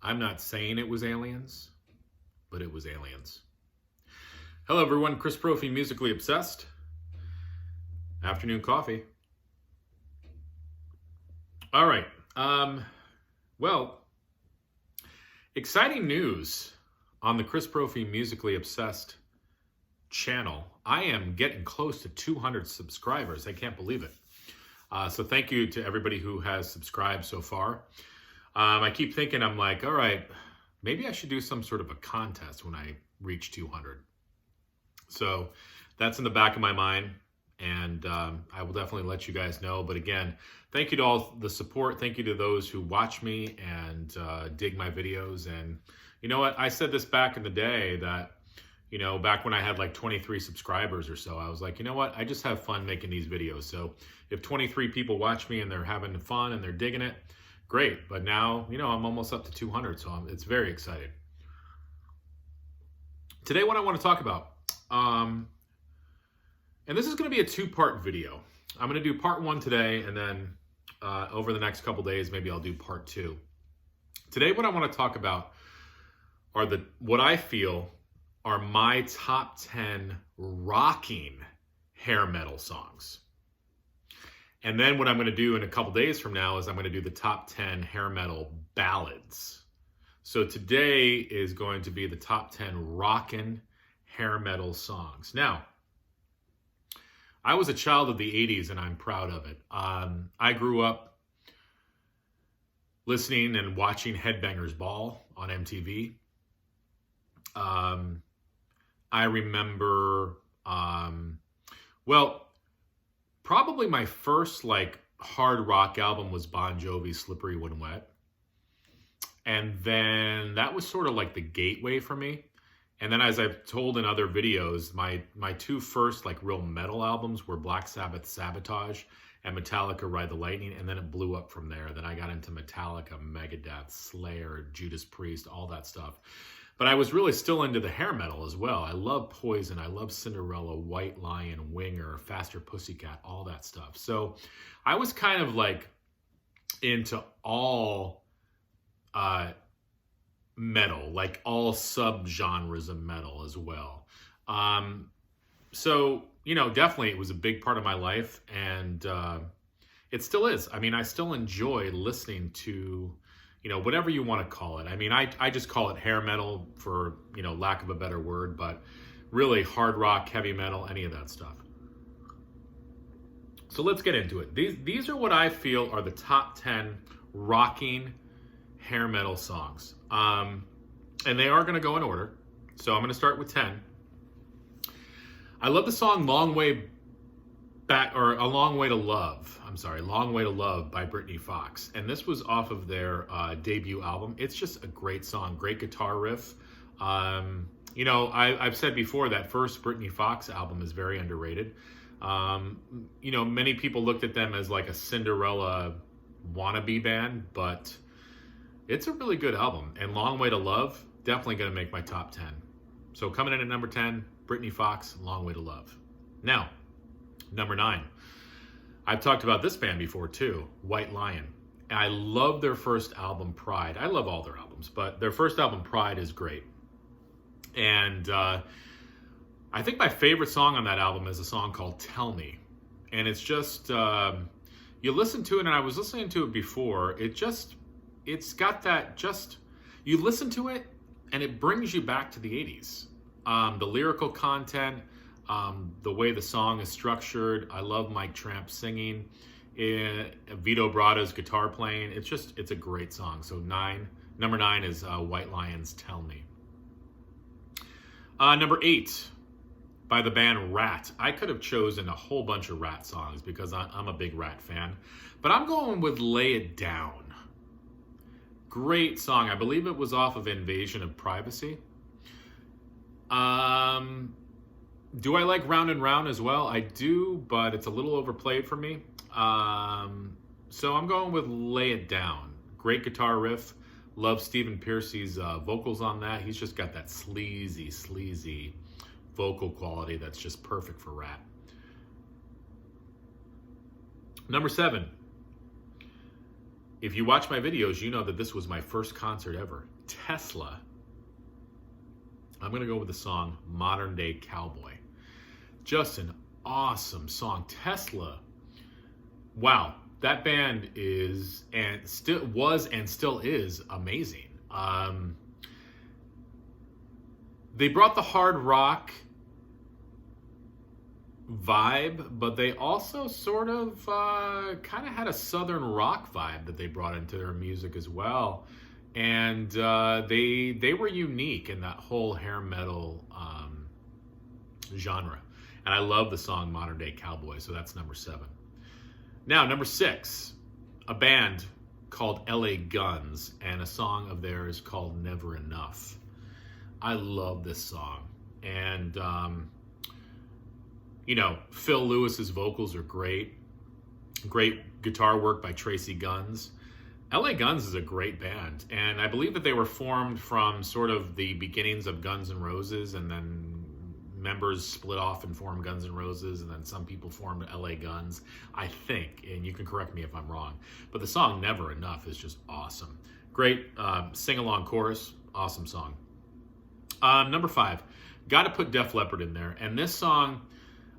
I'm not saying it was aliens, but it was aliens. Hello, everyone. Chris Profi, Musically Obsessed. Afternoon coffee. All right. Well, exciting news on the Chris Profi, Musically Obsessed channel. I am getting close to 200 subscribers. I can't believe it. So thank you to everybody who has subscribed so far. I keep thinking, I'm like, all right, maybe I should do some sort of a contest when I reach 200. So that's in the back of my mind, and I will definitely let you guys know. But again, thank you to all the support. Thank you to those who watch me and dig my videos. And you know what? I said this back in the day that, you know, back when I had like 23 subscribers or so, I was like, you know what? I just have fun making these videos. So if 23 people watch me and they're having fun and they're digging it, great. But now, you know, I'm almost up to 200, so it's very exciting. Today, what I want to talk about, and this is going to be a two-part video. I'm going to do part one today, and then over the next couple days, maybe I'll do part two. Today, what I want to talk about are what I feel are my top 10 rocking hair metal songs. And then what I'm going to do in a couple days from now is I'm going to do the top 10 hair metal ballads. So today is going to be the top 10 rockin' hair metal songs. Now, I was a child of the 80s and I'm proud of it. I grew up listening and watching Headbangers Ball on MTV. I remember, probably my first like hard rock album was Bon Jovi's Slippery When Wet. And then that was sort of like the gateway for me. And then as I've told in other videos, my two first like real metal albums were Black Sabbath Sabotage and Metallica Ride the Lightning. And then it blew up from there. Then I got into Metallica, Megadeth, Slayer, Judas Priest, all that stuff. But I was really still into the hair metal as well. I love Poison. I love Cinderella, White Lion, Winger, Faster Pussycat, all that stuff. So I was kind of like into all metal, like all subgenres of metal as well. So, you know, definitely it was a big part of my life, and it still is. I mean, I still enjoy listening to, you know, whatever you want to call it. I mean, I just call it hair metal for, you know, lack of a better word, but really hard rock, heavy metal, any of that stuff. So let's get into it. These are what I feel are the top 10 rocking hair metal songs. And they are going to go in order. So I'm going to start with 10. I love the song Long Way Back, or A Long Way to Love. I'm sorry, Long Way to Love by Britney Fox. And this was off of their debut album. It's just a great song, great guitar riff. You know, I've said before that first Britney Fox album is very underrated. You know, many people looked at them as like a Cinderella wannabe band, but it's a really good album. And Long Way to Love, definitely going to make my top 10. So coming in at number 10, Britney Fox, Long Way to Love. Now, number 9. I've talked about this band before too, White Lion. And I love their first album, Pride. I love all their albums, but their first album, Pride, is great. And I think my favorite song on that album is a song called Tell Me. And it's just, you listen to it, and I was listening to it before, it's got that just, you listen to it and it brings you back to the 80s. The lyrical content, the way the song is structured. I love Mike Tramp singing, Vito Bratta's guitar playing. It's a great song. So number 9 is White Lion's Tell Me. Number 8 by the band Rat. I could have chosen a whole bunch of Rat songs because I'm a big Rat fan, but I'm going with Lay It Down. Great song. I believe it was off of Invasion of Privacy. Do I like Round and Round as well? I do, but it's a little overplayed for me. So I'm going with Lay It Down. Great guitar riff. Love Stephen Pearcy's vocals on that. He's just got that sleazy vocal quality that's just perfect for Rat. Number 7 if you watch my videos, you know that this was my first concert ever. Tesla. I'm going to go with the song Modern Day Cowboy. Just an awesome song. Tesla. Wow. That band is and still is amazing. They brought the hard rock vibe, but they also sort of kind of had a southern rock vibe that they brought into their music as well. And they were unique in that whole hair metal genre. And I love the song Modern Day Cowboy, so that's number 7. Now, number 6, a band called LA Guns, and a song of theirs called Never Enough. I love this song. And, Phil Lewis's vocals are great. Great guitar work by Tracy Guns. LA Guns is a great band, and I believe that they were formed from sort of the beginnings of Guns N' Roses, and then members split off and formed Guns N' Roses, and then some people formed LA Guns, I think, and you can correct me if I'm wrong. But the song Never Enough is just awesome. Great sing-along chorus, awesome song. Number 5, got to put Def Leppard in there, and this song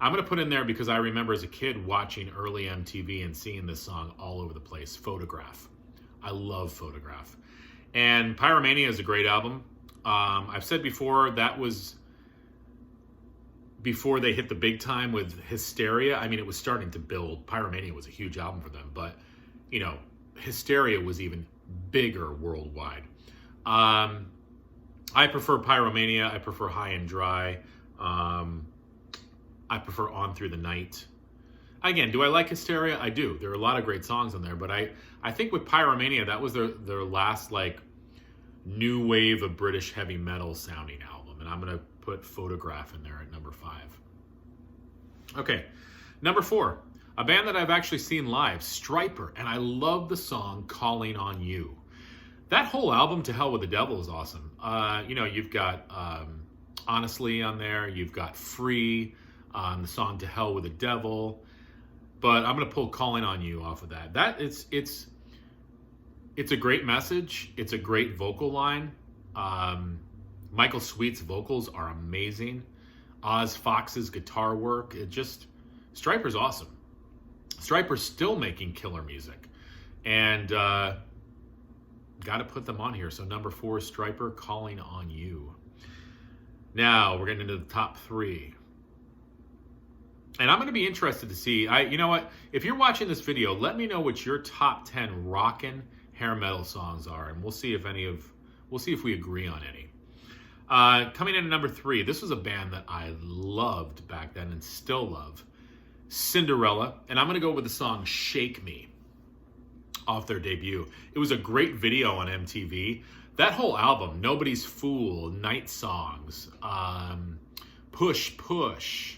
I'm going to put in there because I remember as a kid watching early MTV and seeing this song all over the place, Photograph. I love Photograph. And Pyromania is a great album. I've said before, that was before they hit the big time with Hysteria. I mean, it was starting to build. Pyromania was a huge album for them, but, Hysteria was even bigger worldwide. I prefer Pyromania. I prefer High and Dry. I prefer On Through the Night. Again, do I like Hysteria? I do. There are a lot of great songs on there, but I think with Pyromania, that was their last new wave of British heavy metal sounding album, and I'm going to put Photograph in there at number 5. Okay, number 4, a band that I've actually seen live, Striper, and I love the song Calling on You. That whole album, To Hell with the Devil, is awesome. You've got Honestly on there, you've got Free, the song To Hell with the Devil, but I'm going to pull Calling on You off of that. It's a great message. It's a great vocal line. Michael Sweet's vocals are amazing. Oz Fox's guitar work, Striper's awesome. Striper's still making killer music, and got to put them on here. So number 4, Striper, Calling on You. Now we're getting into the top 3. And I'm going to be interested to see, you know what, if you're watching this video, let me know what your top 10 rockin' hair metal songs are, and we'll see if we agree on any. Coming in at number 3, this was a band that I loved back then and still love, Cinderella, and I'm going to go with the song Shake Me off their debut. It was a great video on MTV. That whole album, Nobody's Fool, Night Songs, Push Push,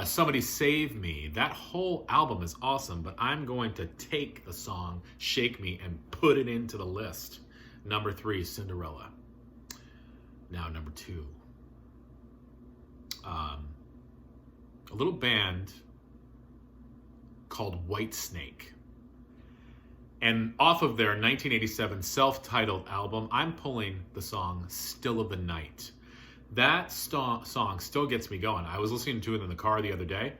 Somebody Save Me. That whole album is awesome, but I'm going to take the song Shake Me and put it into the list. Number 3, Cinderella. Now, number 2. A little band called Whitesnake. And off of their 1987 self-titled album, I'm pulling the song Still of the Night. That song still gets me going. I was listening to it in the car the other day,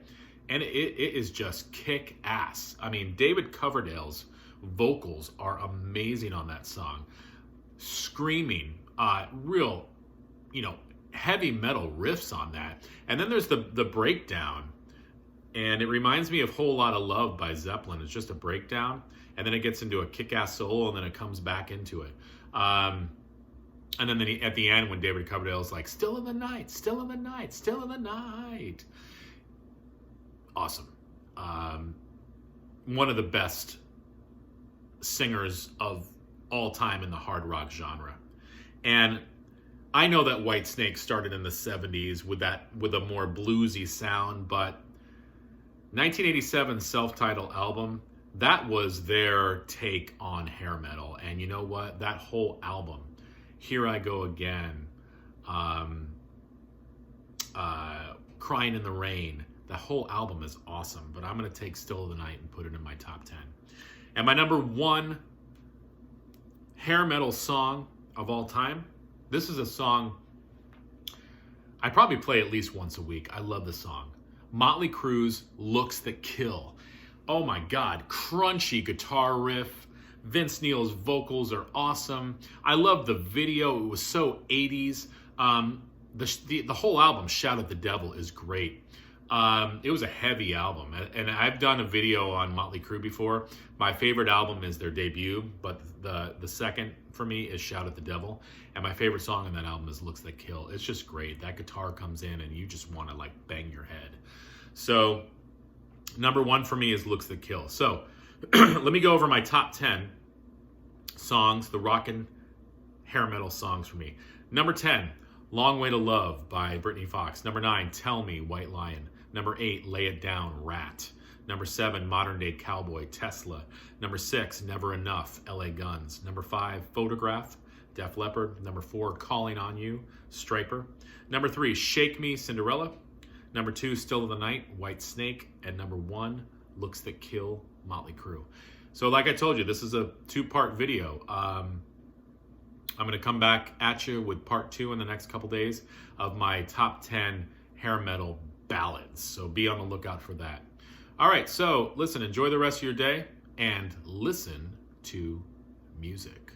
and it is just kick-ass. I mean, David Coverdale's vocals are amazing on that song. Screaming, real, heavy metal riffs on that. And then there's the breakdown, and it reminds me of Whole Lotta Love by Zeppelin. It's just a breakdown, and then it gets into a kick-ass solo, and then it comes back into it. And then at the end, when David Coverdale's like, still in the night, still in the night, still in the night. Awesome. One of the best singers of all time in the hard rock genre. And I know that Whitesnake started in the 70s with a more bluesy sound, but 1987 self-titled album, that was their take on hair metal. And you know what? That whole album, Here I Go Again, Crying in the Rain, the whole album is awesome, but I'm going to take Still of the Night and put it in my top 10. And my number one hair metal song of all time, this is a song I probably play at least once a week. I love this song. Motley Crue's Looks That Kill. Oh my God, crunchy guitar riff. Vince Neil's vocals are awesome. I love the video. It was so 80s. The whole album, Shout at the Devil, is great. It was a heavy album, and I've done a video on Motley Crue before. My favorite album is their debut, but the second for me is Shout at the Devil, and my favorite song on that album is Looks That Kill. It's just great. That guitar comes in and you just want to like bang your head. So number one for me is Looks That Kill. So let me go over my top 10 songs, the rockin' hair metal songs for me. Number 10, Long Way to Love by Britney Fox. Number 9, Tell Me, White Lion. Number 8, Lay It Down, Rat. Number 7, Modern Day Cowboy, Tesla. Number 6, Never Enough, LA Guns. Number 5, Photograph, Def Leppard. Number 4, Calling on You, Striper. Number 3, Shake Me, Cinderella. Number 2, Still of the Night, White Snake. And number 1, Looks That Kill, Motley Crue. So like I told you, this is a 2-part video. I'm going to come back at you with part 2 in the next couple days of my top 10 hair metal ballads. So be on the lookout for that. All right, so listen, enjoy the rest of your day and listen to music.